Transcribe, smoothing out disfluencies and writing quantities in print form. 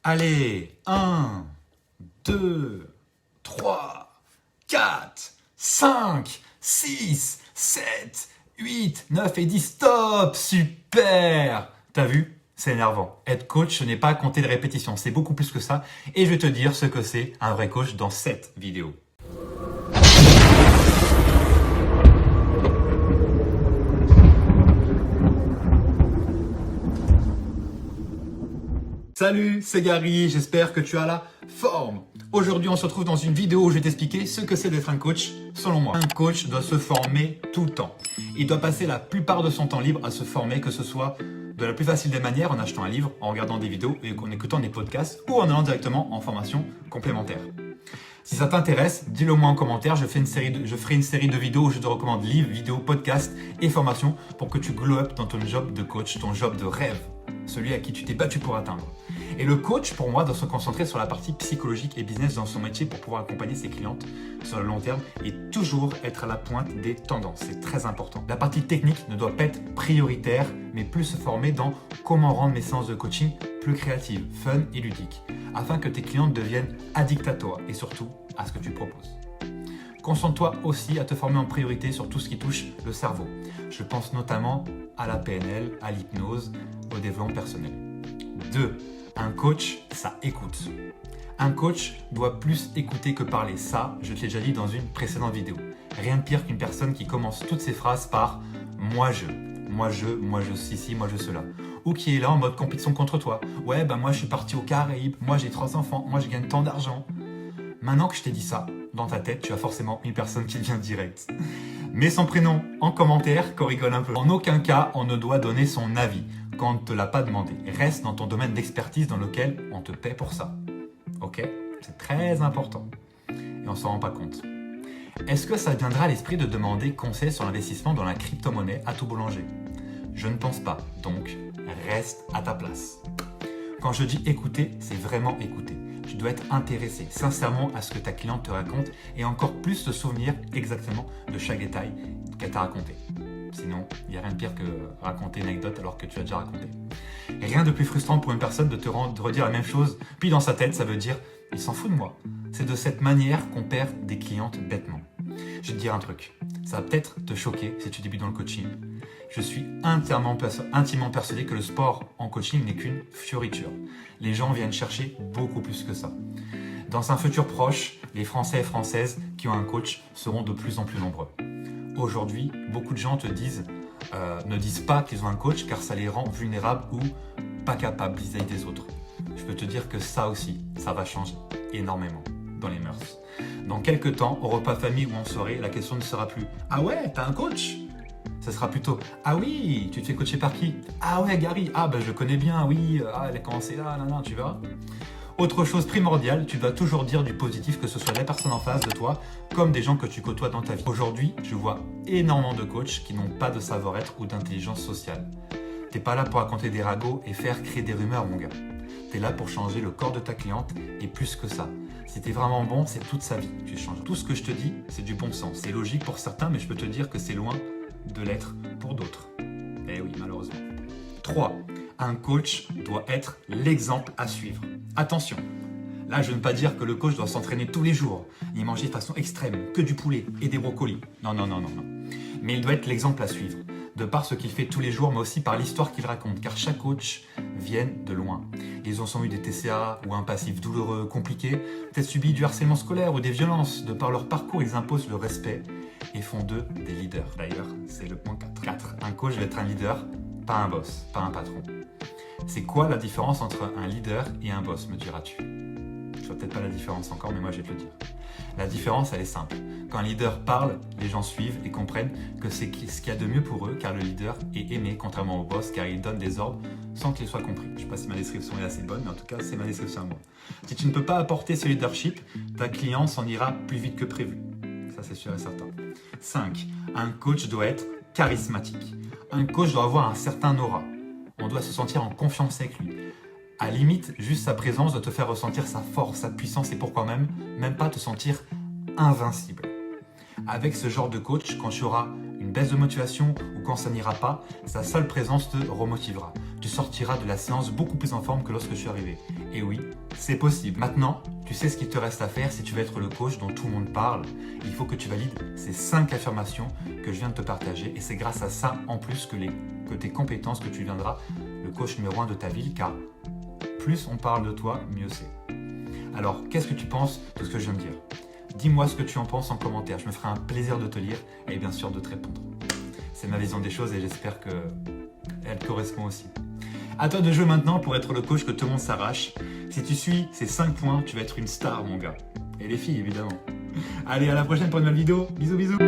Allez, 1, 2, 3, 4, 5, 6, 7, 8, 9 et 10. Stop! Super! T'as vu? C'est énervant. Être coach, ce n'est pas compter les répétitions, c'est beaucoup plus que ça. Et je vais te dire ce que c'est un vrai coach dans cette vidéo. Salut, c'est Gary, j'espère que tu as la forme. Aujourd'hui, on se retrouve dans une vidéo où je vais t'expliquer ce que c'est d'être un coach, selon moi. Un coach doit se former tout le temps. Il doit passer la plupart de son temps libre à se former, que ce soit de la plus facile des manières, en achetant un livre, en regardant des vidéos et en écoutant des podcasts ou en allant directement en formation complémentaire. Si ça t'intéresse, dis-le moi en commentaire, je ferai une série de vidéos où je te recommande livres, vidéos, podcasts et formations pour que tu glow up dans ton job de coach, ton job de rêve, celui à qui tu t'es battu pour atteindre. Et le coach, pour moi, doit se concentrer sur la partie psychologique et business dans son métier pour pouvoir accompagner ses clientes sur le long terme et toujours être à la pointe des tendances. C'est très important. La partie technique ne doit pas être prioritaire, mais plus se former dans comment rendre mes séances de coaching plus créatives, fun et ludiques, afin que tes clientes deviennent addictes à toi et surtout à ce que tu proposes. Concentre-toi aussi à te former en priorité sur tout ce qui touche le cerveau. Je pense notamment à la PNL, à l'hypnose, au développement personnel. 2. Un coach, ça écoute. Un coach doit plus écouter que parler. Ça, je te l'ai déjà dit dans une précédente vidéo. Rien de pire qu'une personne qui commence toutes ses phrases par « moi je »,« ceci, moi je cela ». Ou qui est là en mode compétition contre toi. « Ouais, moi je suis parti aux Caraïbes, moi j'ai 3 enfants, moi je gagne tant d'argent ». Maintenant que je t'ai dit ça, dans ta tête, tu as forcément une personne qui vient direct. Mets son prénom en commentaire, qu'on rigole un peu. En aucun cas, on ne doit donner son avis quand on ne te l'a pas demandé. Reste dans ton domaine d'expertise dans lequel on te paie pour ça. Ok? C'est très important. Et on s'en rend pas compte. Est-ce que ça viendra à l'esprit de demander conseil sur l'investissement dans la crypto-monnaie à tout boulanger? Je ne pense pas. Donc, reste à ta place. Quand je dis écouter, c'est vraiment écouter. Tu dois être intéressé sincèrement à ce que ta cliente te raconte et encore plus te souvenir exactement de chaque détail qu'elle t'a raconté. Sinon, il n'y a rien de pire que raconter une anecdote alors que tu as déjà raconté. Et rien de plus frustrant pour une personne de te redire la même chose, puis dans sa tête, ça veut dire « il s'en fout de moi ». C'est de cette manière qu'on perd des clientes bêtement. Je vais te dire un truc, ça va peut-être te choquer si tu débutes dans le coaching. Je suis intimement persuadé que le sport en coaching n'est qu'une fioriture. Les gens viennent chercher beaucoup plus que ça. Dans un futur proche, les Français et Françaises qui ont un coach seront de plus en plus nombreux. Aujourd'hui, beaucoup de gens ne disent pas qu'ils ont un coach car ça les rend vulnérables ou pas capables vis-à-vis des autres. Je peux te dire que ça aussi, ça va changer énormément dans les mœurs. Dans quelques temps, au repas de famille ou en soirée, la question ne sera plus « Ah ouais, t'as un coach ?» Ça sera plutôt « Ah oui, tu te fais coacher par qui? Ah ouais, Gary, je le connais bien, oui, elle a commencé là, tu verras. » Autre chose primordiale, tu dois toujours dire du positif, que ce soit des personnes en face de toi, comme des gens que tu côtoies dans ta vie. Aujourd'hui, je vois énormément de coachs qui n'ont pas de savoir-être ou d'intelligence sociale. T'es pas là pour raconter des ragots et faire créer des rumeurs, mon gars. T'es là pour changer le corps de ta cliente et plus que ça. Si t'es vraiment bon, c'est toute sa vie que tu changes. Tout ce que je te dis, c'est du bon sens. C'est logique pour certains, mais je peux te dire que c'est loin de l'être pour d'autres. Eh oui, malheureusement. 3. Un coach doit être l'exemple à suivre. Attention, là je ne veux pas dire que le coach doit s'entraîner tous les jours, ni manger de façon extrême, que du poulet et des brocolis. Non. Mais il doit être l'exemple à suivre, de par ce qu'il fait tous les jours, mais aussi par l'histoire qu'il raconte, car chaque coach vient de loin. Ils ont sans eu des TCA ou un passif douloureux, compliqué, peut-être subi du harcèlement scolaire ou des violences. De par leur parcours, ils imposent le respect et font d'eux des leaders. D'ailleurs, c'est le point 4. 4. Un coach doit être un leader, pas un boss, pas un patron. C'est quoi la différence entre un leader et un boss, me diras-tu? Je vois peut-être pas la différence encore, mais moi je vais te le dire. La différence, elle est simple. Quand un leader parle, les gens suivent et comprennent que c'est ce qu'il y a de mieux pour eux, car le leader est aimé, contrairement au boss, car il donne des ordres sans qu'il soit compris. Je ne sais pas si ma description est assez bonne, mais en tout cas, c'est ma description à moi. Si tu ne peux pas apporter ce leadership, ta cliente s'en ira plus vite que prévu. Ça, c'est sûr et certain. 5. Un coach doit être charismatique. Un coach doit avoir un certain aura. On doit se sentir en confiance avec lui. À limite, juste sa présence doit te faire ressentir sa force, sa puissance et pourquoi même pas te sentir invincible. Avec ce genre de coach, quand tu auras une baisse de motivation ou quand ça n'ira pas, sa seule présence te remotivera. Tu sortiras de la séance beaucoup plus en forme que lorsque je suis arrivé. Et oui, c'est possible. Maintenant, tu sais ce qu'il te reste à faire si tu veux être le coach dont tout le monde parle. Il faut que tu valides ces 5 affirmations que je viens de te partager. Et c'est grâce à ça, en plus, que tes compétences, que tu deviendras le coach numéro 1 de ta ville, car plus on parle de toi, mieux c'est. Alors, qu'est-ce que tu penses de ce que je viens de dire ? Dis-moi ce que tu en penses en commentaire. Je me ferai un plaisir de te lire et bien sûr de te répondre. C'est ma vision des choses et j'espère qu'elle te correspond aussi. À toi de jouer maintenant pour être le coach que tout le monde s'arrache. Si tu suis ces 5 points, tu vas être une star, mon gars. Et les filles, évidemment. Allez, à la prochaine pour une nouvelle vidéo. Bisous, bisous.